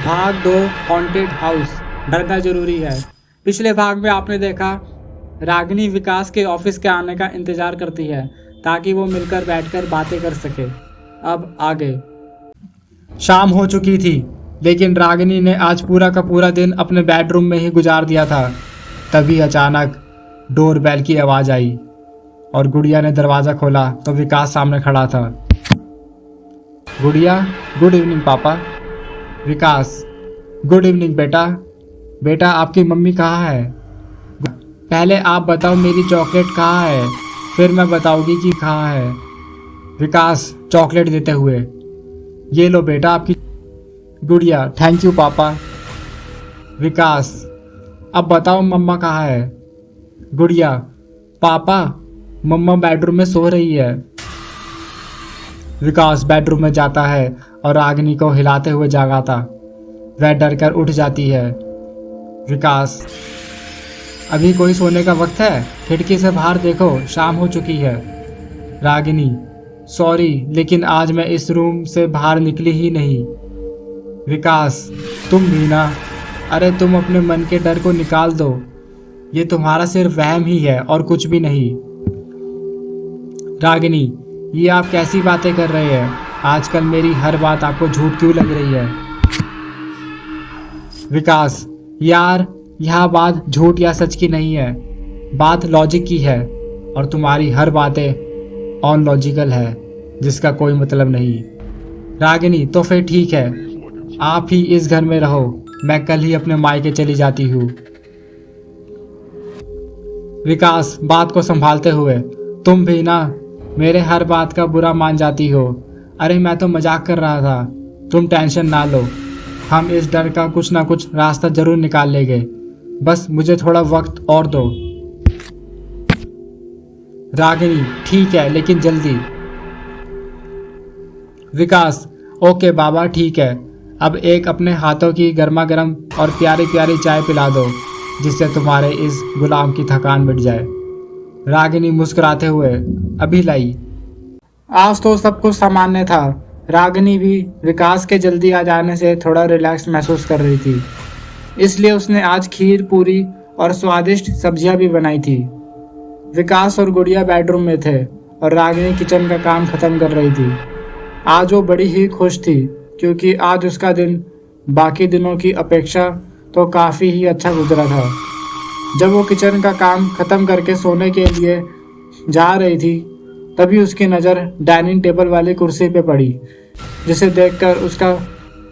भाग 2 haunted house. डरना जरूरी है। पिछले भाग में आपने देखा रागिनी विकास के ऑफिस के आने का इंतजार करती है ताकि वो मिलकर बैठकर बातें कर सके। अब आगे। शाम हो चुकी थी लेकिन रागिनी ने आज पूरा का पूरा दिन अपने बेडरूम में ही गुजार दिया था। तभी अचानक डोर बेल की आवाज आई और गुड़िया ने दरवाज़ा खोला तो विकास सामने खड़ा था। गुड़िया, गुड इवनिंग पापा। विकास, गुड इवनिंग बेटा। बेटा आपकी मम्मी कहाँ है? पहले आप बताओ मेरी चॉकलेट कहाँ है, फिर मैं बताऊंगी कि कहाँ है। विकास चॉकलेट देते हुए, ये लो बेटा आपकी। गुड़िया, थैंक यू पापा। विकास, अब बताओ मम्मा कहाँ है? गुड़िया, पापा मम्मा बेडरूम में सो रही है। विकास बेडरूम में जाता है और रागिनी को हिलाते हुए जगाता। वह डर कर उठ जाती है। विकास, अभी कोई सोने का वक्त है? खिड़की से बाहर देखो, शाम हो चुकी है। रागिनी, सॉरी लेकिन आज मैं इस रूम से बाहर निकली ही नहीं। विकास, तुम भी ना। अरे तुम अपने मन के डर को निकाल दो, ये तुम्हारा सिर्फ वहम ही है और कुछ भी नहीं। रागिनी, ये आप कैसी बातें कर रहे हैं? आजकल मेरी हर बात आपको झूठ क्यों लग रही है? विकास, यार यह बात झूठ या सच की नहीं है, बात लॉजिक की है और तुम्हारी हर बातें ऑन लॉजिकल है जिसका कोई मतलब नहीं। रागिनी, तो फिर ठीक है, आप ही इस घर में रहो, मैं कल ही अपने मायके चली जाती हूँ। विकास बात को संभालते हुए, तुम भी ना मेरे हर बात का बुरा मान जाती हो। अरे मैं तो मजाक कर रहा था, तुम टेंशन ना लो, हम इस डर का कुछ ना कुछ रास्ता जरूर निकाल लेंगे, बस मुझे थोड़ा वक्त और दो। रागिनी, ठीक है लेकिन जल्दी। विकास, ओके बाबा ठीक है, अब एक अपने हाथों की गर्मा गर्म और प्यारी प्यारी चाय पिला दो जिससे तुम्हारे इस गुलाम की थकान मिट जाए। रागिनी मुस्कुराते हुए, अभी लाई। आज तो सब कुछ सामान्य था। रागिनी भी विकास के जल्दी आ जाने से थोड़ा रिलैक्स महसूस कर रही थी, इसलिए उसने आज खीर, पूरी और स्वादिष्ट सब्जियां भी बनाई थी। विकास और गुड़िया बेडरूम में थे और रागिनी किचन का काम खत्म कर रही थी। आज वो बड़ी ही खुश थी क्योंकि आज उसका दिन बाकी दिनों की अपेक्षा तो काफ़ी ही अच्छा गुजरा था। जब वो किचन का काम खत्म करके सोने के लिए जा रही थी तभी उसकी नज़र डाइनिंग टेबल वाली कुर्सी पे पड़ी, जिसे देखकर उसका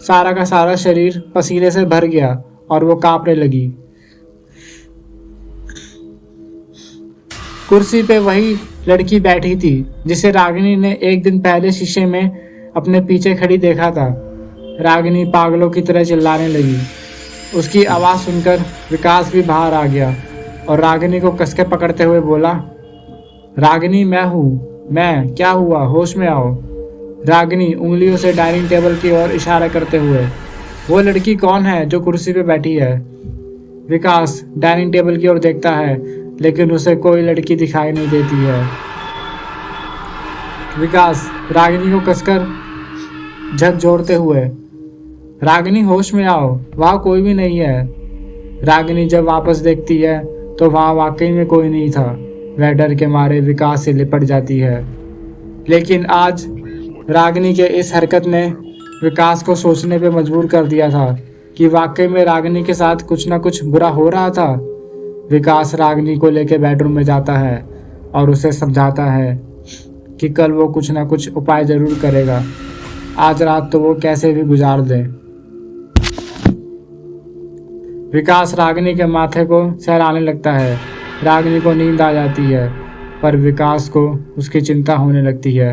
सारा का सारा शरीर पसीने से भर गया और वो कांपने लगी। कुर्सी पे वही लड़की बैठी थी जिसे रागिनी ने एक दिन पहले शीशे में अपने पीछे खड़ी देखा था। रागिनी पागलों की तरह चिल्लाने लगी। उसकी आवाज़ सुनकर विकास भी बाहर आ गया और रागिनी को कसके पकड़ते हुए बोला, रागिनी मैं हूँ, मैं, क्या हुआ, होश में आओ। रागिनी उंगलियों से डाइनिंग टेबल की ओर इशारा करते हुए, वो लड़की कौन है जो कुर्सी पे बैठी है? विकास डाइनिंग टेबल की ओर देखता है लेकिन उसे कोई लड़की दिखाई नहीं देती है। विकास रागिनी को कसकर झकझोरते हुए, रागिनी होश में आओ, वहाँ कोई भी नहीं है। रागिनी जब वापस देखती है तो वहाँ वाकई में कोई नहीं था। वह डर के मारे विकास से लिपट जाती है, लेकिन आज रागिनी के इस हरकत ने विकास को सोचने पे मजबूर कर दिया था कि वाकई में रागिनी के साथ कुछ ना कुछ बुरा हो रहा था। विकास रागिनी को लेकर बेडरूम में जाता है और उसे समझाता है कि कल वो कुछ ना कुछ उपाय जरूर करेगा, आज रात तो वो कैसे भी गुजार दे। विकास रागिनी के माथे को सहलाने लगता है। रागिनी को नींद आ जाती है पर विकास को उसकी चिंता होने लगती है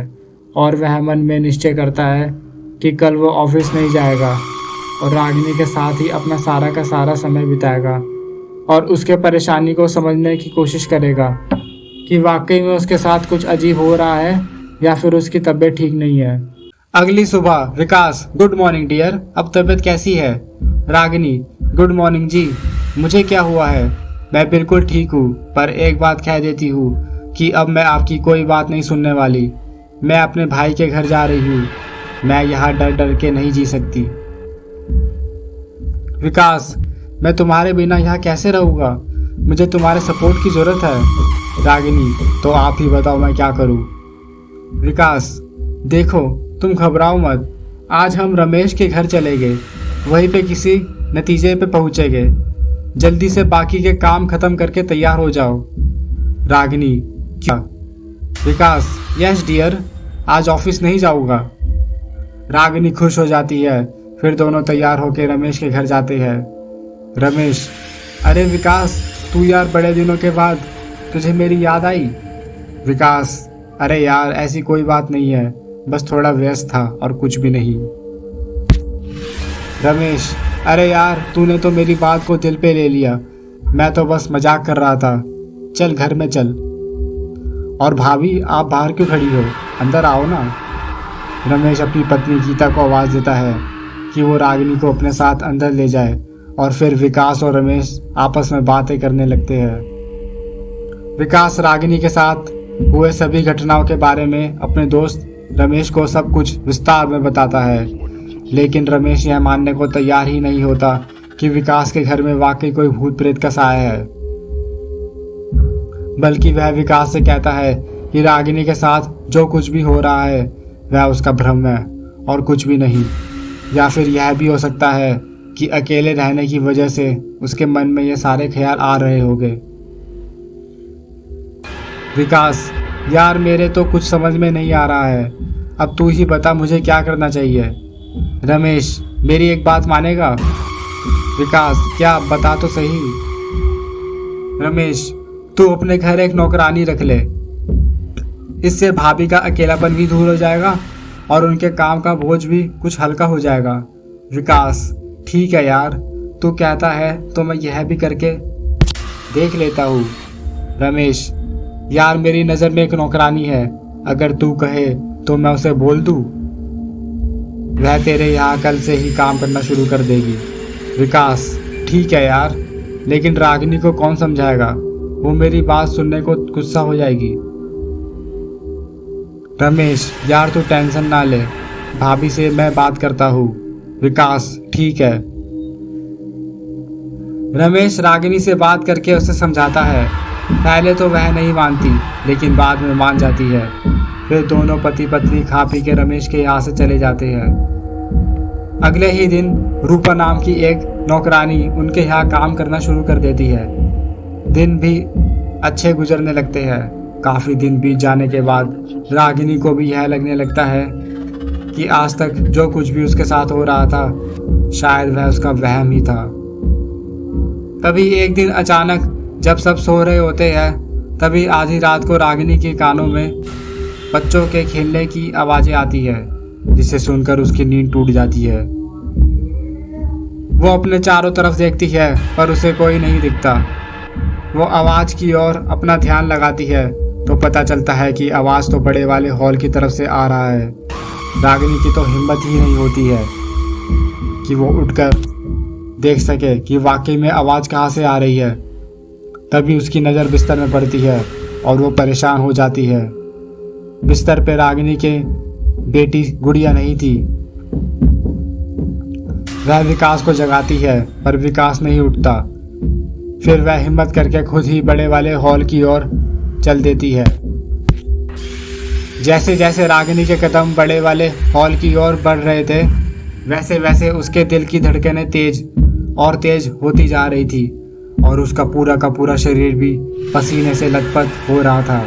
और वह मन में निश्चय करता है कि कल वो ऑफिस नहीं जाएगा और रागिनी के साथ ही अपना सारा का सारा समय बिताएगा और उसके परेशानी को समझने की कोशिश करेगा कि वाकई में उसके साथ कुछ अजीब हो रहा है या फिर उसकी तबीयत ठीक नहीं है। अगली सुबह। विकास, गुड मॉर्निंग डियर, अब तबीयत कैसी है? रागिनी, गुड मॉर्निंग जी, मुझे क्या हुआ है? मैं बिल्कुल ठीक हूँ, पर एक बात कह देती हूँ कि अब मैं आपकी कोई बात नहीं सुनने वाली। मैं अपने भाई के घर जा रही हूँ, मैं यहाँ डर डर के नहीं जी सकती। विकास, मैं तुम्हारे बिना यहाँ कैसे रहूँगा? मुझे तुम्हारे सपोर्ट की ज़रूरत है। रागिनी, तो आप ही बताओ मैं क्या करूँ? विकास, देखो तुम घबराओ मत। आज हम रमेश के घर चले गए, वहीं पे किसी नतीजे पे पहुँचेंगे। जल्दी से बाकी के काम खत्म करके तैयार हो जाओ। रागिनी, क्या? विकास, यस डियर, आज ऑफिस नहीं जाऊँगा। रागिनी खुश हो जाती है। फिर दोनों तैयार होकर रमेश के घर जाते हैं। रमेश, अरे विकास, तू यार बड़े दिनों के बाद तुझे मेरी याद आई। विकास, अरे यार ऐसी कोई बात नहीं है, बस थोड़ा व्यस्त था और कुछ भी नहीं। रमेश, अरे यार तूने तो मेरी बात को दिल पे ले लिया, मैं तो बस मजाक कर रहा था। चल घर में चल। और भाभी, आप बाहर क्यों खड़ी हो? अंदर आओ ना। रमेश अपनी पत्नी गीता को आवाज़ देता है कि वो रागिनी को अपने साथ अंदर ले जाए और फिर विकास और रमेश आपस में बातें करने लगते हैं। विकास रागिनी के साथ हुए सभी घटनाओं के बारे में अपने दोस्त रमेश को सब कुछ विस्तार में बताता है, लेकिन रमेश यह मानने को तैयार ही नहीं होता कि विकास के घर में वाकई कोई भूत प्रेत का साया है। बल्कि वह विकास से कहता है कि रागिनी के साथ जो कुछ भी हो रहा है वह उसका भ्रम है और कुछ भी नहीं। या फिर यह भी हो सकता है कि अकेले रहने की वजह से उसके मन में ये सारे ख्याल आ रहे होंगे। विकास, यार मेरे तो कुछ समझ में नहीं आ रहा है, अब तू ही बता मुझे क्या करना चाहिए। रमेश, मेरी एक बात मानेगा? विकास, क्या? बता तो सही। रमेश, तू अपने घर एक नौकरानी रख ले, इससे भाभी का अकेलापन भी दूर हो जाएगा और उनके काम का बोझ भी कुछ हल्का हो जाएगा। विकास, ठीक है यार, तू कहता है तो मैं यह भी करके देख लेता हूँ। रमेश, यार मेरी नज़र में एक नौकरानी है, अगर तू कहे तो मैं उसे बोल दूँ, वह तेरे यहाँ कल से ही काम करना शुरू कर देगी। विकास, ठीक है यार, लेकिन रागिनी को कौन समझाएगा? वो मेरी बात सुनने को गुस्सा हो जाएगी। रमेश, यार तू टेंशन ना ले, भाभी से मैं बात करता हूँ। विकास, ठीक है। रमेश रागिनी से बात करके उसे समझाता है। पहले तो वह नहीं मानती, लेकिन बाद में मान जाती है। फिर दोनों पति पत्नी खा पी के रमेश के यहाँ से चले जाते हैं। अगले ही दिन रूपा नाम की एक नौकरानी उनके यहाँ काम करना शुरू कर देती है। दिन भी अच्छे गुजरने लगते हैं। काफ़ी दिन बीत जाने के बाद रागिनी को भी यह लगने लगता है कि आज तक जो कुछ भी उसके साथ हो रहा था शायद वह उसका वहम ही था। तभी एक दिन अचानक जब सब सो रहे होते हैं, तभी आधी रात को रागिनी के कानों में बच्चों के खेलने की आवाज़ें आती है, जिसे सुनकर उसकी नींद टूट जाती है। वो अपने चारों तरफ देखती है पर उसे कोई नहीं दिखता। वो आवाज़ की ओर अपना ध्यान लगाती है तो पता चलता है कि आवाज़ तो बड़े वाले हॉल की तरफ से आ रहा है। रागिनी की तो हिम्मत ही नहीं होती है कि वो उठकर देख सके कि वाकई में आवाज़ कहाँ से आ रही है। तभी उसकी नज़र बिस्तर में पड़ती है और वो परेशान हो जाती है। बिस्तर पे रागिनी के बेटी गुड़िया नहीं थी। वह विकास को जगाती है पर विकास नहीं उठता। फिर वह हिम्मत करके खुद ही बड़े वाले हॉल की ओर चल देती है। जैसे जैसे रागिनी के कदम बड़े वाले हॉल की ओर बढ़ रहे थे, वैसे वैसे उसके दिल की धड़कनें तेज और तेज होती जा रही थी और उसका पूरा का पूरा शरीर भी पसीने से लथपथ हो रहा था।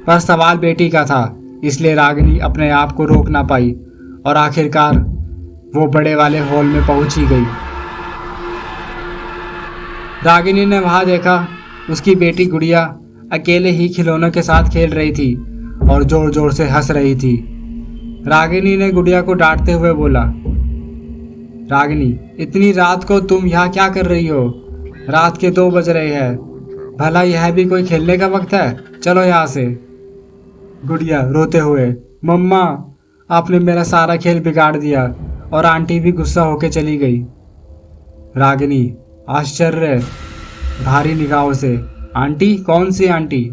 पर सवाल बेटी का था, इसलिए रागिनी अपने आप को रोक ना पाई और आखिरकार वो बड़े वाले हॉल में पहुंच ही गई। रागिनी ने वहां देखा उसकी बेटी गुड़िया अकेले ही खिलौनों के साथ खेल रही थी और जोर जोर से हंस रही थी। रागिनी ने गुड़िया को डांटते हुए बोला, रागिनी, इतनी रात को तुम यहाँ क्या कर रही हो? रात के 2 बज रहे हैं, भला यह भी कोई खेलने का वक्त है? चलो यहाँ से। गुड़िया रोते हुए, मम्मा, आपने मेरा सारा खेल बिगाड़ दिया और आंटी भी गुस्सा होके चली गई। रागिनी आश्चर्य भारी निगाहों से, आंटी? कौन सी आंटी?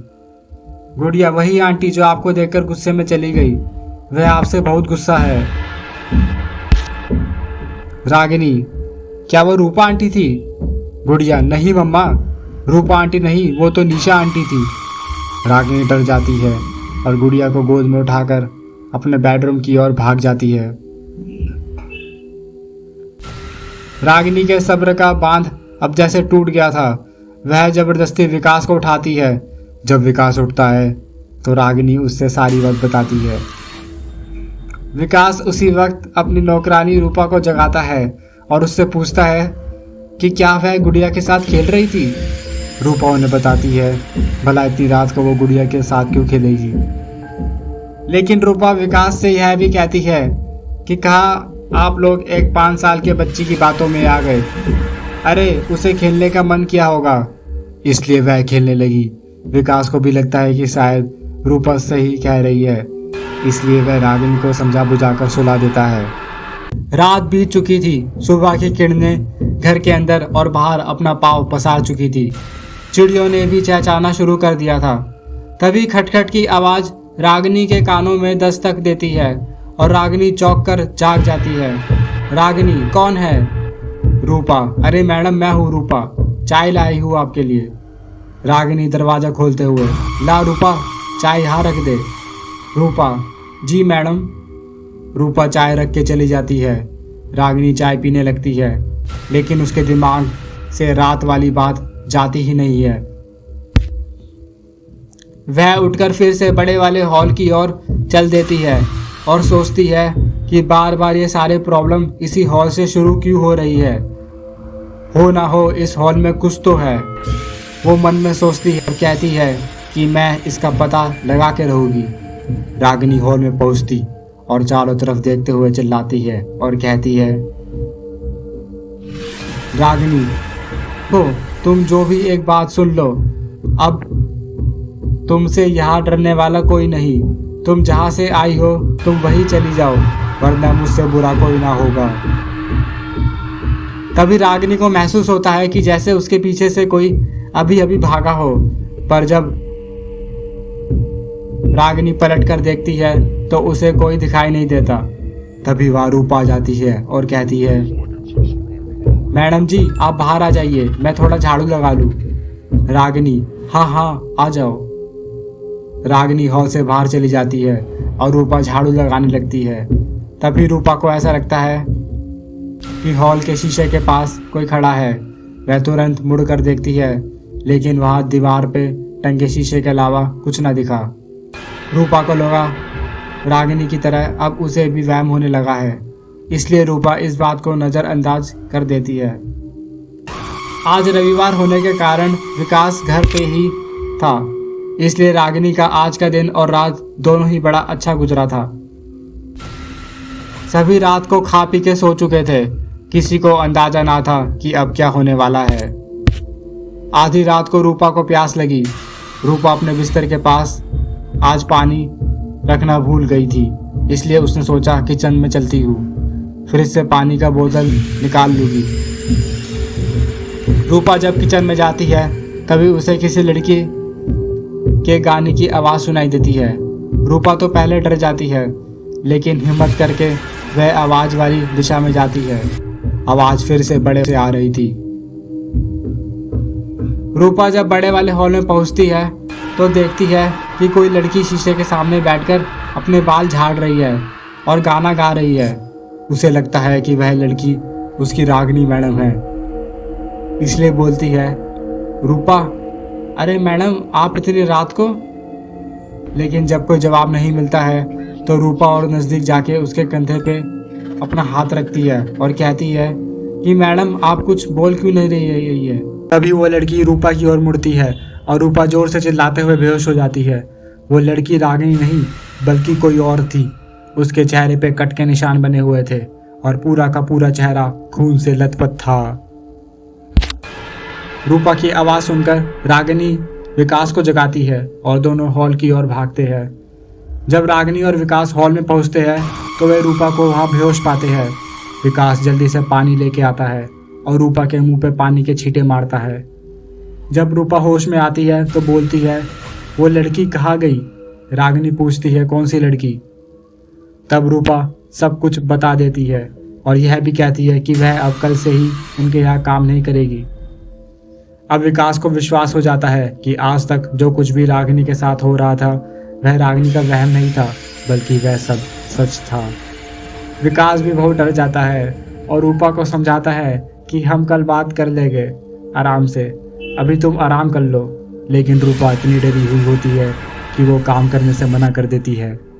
गुड़िया, वही आंटी जो आपको देखकर गुस्से में चली गई, वह आपसे बहुत गुस्सा है। रागिनी, क्या वो रूपा आंटी थी? गुड़िया, नहीं मम्मा, रूपा आंटी नहीं, वो तो निशा आंटी थी। रागिनी डर जाती है और गुड़िया को गोद में उठाकर अपने बेडरूम की ओर भाग जाती है। रागिनी के सब्र का बांध अब जैसे टूट गया था। वह जबरदस्ती विकास को उठाती है। जब विकास उठता है तो रागिनी उससे सारी बात बताती है। विकास उसी वक्त अपनी नौकरानी रूपा को जगाता है और उससे पूछता है कि क्या वह गुड़िया के साथ खेल रही थी। रूपा उन्हें बताती है भला इतनी रात को वो गुड़िया के साथ क्यों खेलेगी। लेकिन रूपा विकास से यह भी कहती है कि कहा आप लोग एक 5 साल के बच्ची की बातों में आ गए। अरे उसे खेलने का मन किया होगा, इसलिए वह खेलने लगी। विकास को भी लगता है कि शायद रूपा सही कह रही है, इसलिए वह रागिनी को समझा बुझाकर सुला देता है। रात बीत चुकी थी। सुबह की किरणें घर के अंदर और बाहर अपना पाँव पसार चुकी थी। चिड़ियों ने भी चहचहाना शुरू कर दिया था। तभी खटखट की आवाज रागिनी के कानों में दस्तक देती है और रागिनी चौंक कर जाग जाती है। रागिनी, कौन है? रूपा, अरे मैडम मैं हूँ रूपा, चाय लाई हूँ आपके लिए। रागिनी दरवाजा खोलते हुए, ला रूपा, चाय यहाँ रख दे। रूपा, जी मैडम। रूपा चाय रख के चली जाती है। रागिनी चाय पीने लगती है, लेकिन उसके दिमाग से रात वाली बात जाती ही नहीं है। वह उठकर फिर से बड़े वाले हॉल की ओर चल देती है और सोचती है कि बार बार ये सारे प्रॉब्लम इसी हॉल से शुरू क्यों हो रही है। हो ना हो इस हॉल में कुछ तो है। वो मन में सोचती है और कहती है कि मैं इसका पता लगा के रहूंगी। रागिनी हॉल में पहुंचती और चारों तरफ देखते हुए चिल्लाती है और कहती है, रागिनी हो, तुम जो भी एक बात सुन लो, अब तुमसे यहाँ डरने वाला कोई नहीं। तुम जहाँ से आई हो तुम वहीं चली जाओ, वरना मुझसे बुरा कोई ना होगा। तभी रागिनी को महसूस होता है कि जैसे उसके पीछे से कोई अभी अभी भागा हो, पर जब रागिनी पलट कर देखती है तो उसे कोई दिखाई नहीं देता। तभी वह रूपा आ जाती है और कहती है, मैडम जी आप बाहर आ जाइए, मैं थोड़ा झाड़ू लगा लूं। रागिनी, हाँ हाँ आ जाओ। रागिनी हॉल से बाहर चली जाती है और रूपा झाड़ू लगाने लगती है। तभी रूपा को ऐसा लगता है कि हॉल के शीशे के पास कोई खड़ा है। वह तुरंत मुड़कर देखती है, लेकिन वहाँ दीवार पे टंगे शीशे के अलावा कुछ न दिखा। रूपा को लगा रागिनी की तरह अब उसे भी वहम होने लगा है, इसलिए रूपा इस बात को नज़रअंदाज कर देती है। आज रविवार होने के कारण विकास घर पे ही था, इसलिए रागिनी का आज का दिन और रात दोनों ही बड़ा अच्छा गुजरा था। सभी रात को खा पी के सो चुके थे। किसी को अंदाजा ना था कि अब क्या होने वाला है। आधी रात को रूपा को प्यास लगी। रूपा अपने बिस्तर के पास आज पानी रखना भूल गई थी, इसलिए उसने सोचा किचन में चलती हूँ, फ्रिज से पानी का बोतल निकाल लूँगी। रूपा जब किचन में जाती है तभी उसे किसी लड़की के गाने की आवाज़ सुनाई देती है। रूपा तो पहले डर जाती है, लेकिन हिम्मत करके वह आवाज़ वाली दिशा में जाती है। आवाज़ फिर से बड़े से आ रही थी। रूपा जब बड़े वाले हॉल में पहुंचती है तो देखती है कि कोई लड़की शीशे के सामने बैठकर अपने बाल झाड़ रही है और गाना गा रही है। उसे लगता है कि वह लड़की उसकी रागिनी मैडम है, इसलिए बोलती है, रूपा, अरे मैडम आप इतनी रात को। लेकिन जब कोई जवाब नहीं मिलता है तो रूपा और नज़दीक जाके उसके कंधे पे अपना हाथ रखती है और कहती है कि मैडम आप कुछ बोल क्यों नहीं रही है। तभी वो लड़की रूपा की ओर मुड़ती है और रूपा जोर से चिल्लाते हुए बेहोश हो जाती है। वो लड़की रागिनी नहीं बल्कि कोई और थी। उसके चेहरे पे कट के निशान बने हुए थे और पूरा का पूरा चेहरा खून से लथपथ था। रूपा की आवाज़ सुनकर रागिनी विकास को जगाती है और दोनों हॉल की ओर भागते हैं। जब रागिनी और विकास हॉल में पहुंचते हैं तो वे रूपा को वहां बेहोश पाते हैं। विकास जल्दी से पानी लेके आता है और रूपा के मुंह पे पानी के छींटे मारता है। जब रूपा होश में आती है तो बोलती है, वो लड़की कहाँ गई? रागिनी पूछती है, कौन सी लड़की? तब रूपा सब कुछ बता देती है। और यह भी कहती है कि वह अब कल से ही उनके यहाँ काम नहीं करेगी। अब विकास को विश्वास हो जाता है कि आज तक जो कुछ भी रागिनी के साथ हो रहा था वह रागिनी का वहम नहीं था, बल्कि वह सब सच था। विकास भी बहुत डर जाता है और रूपा को समझाता है कि हम कल बात कर लेंगे आराम से, अभी तुम आराम कर लो। लेकिन रूपा इतनी डरी हुई होती है कि वो काम करने से मना कर देती है।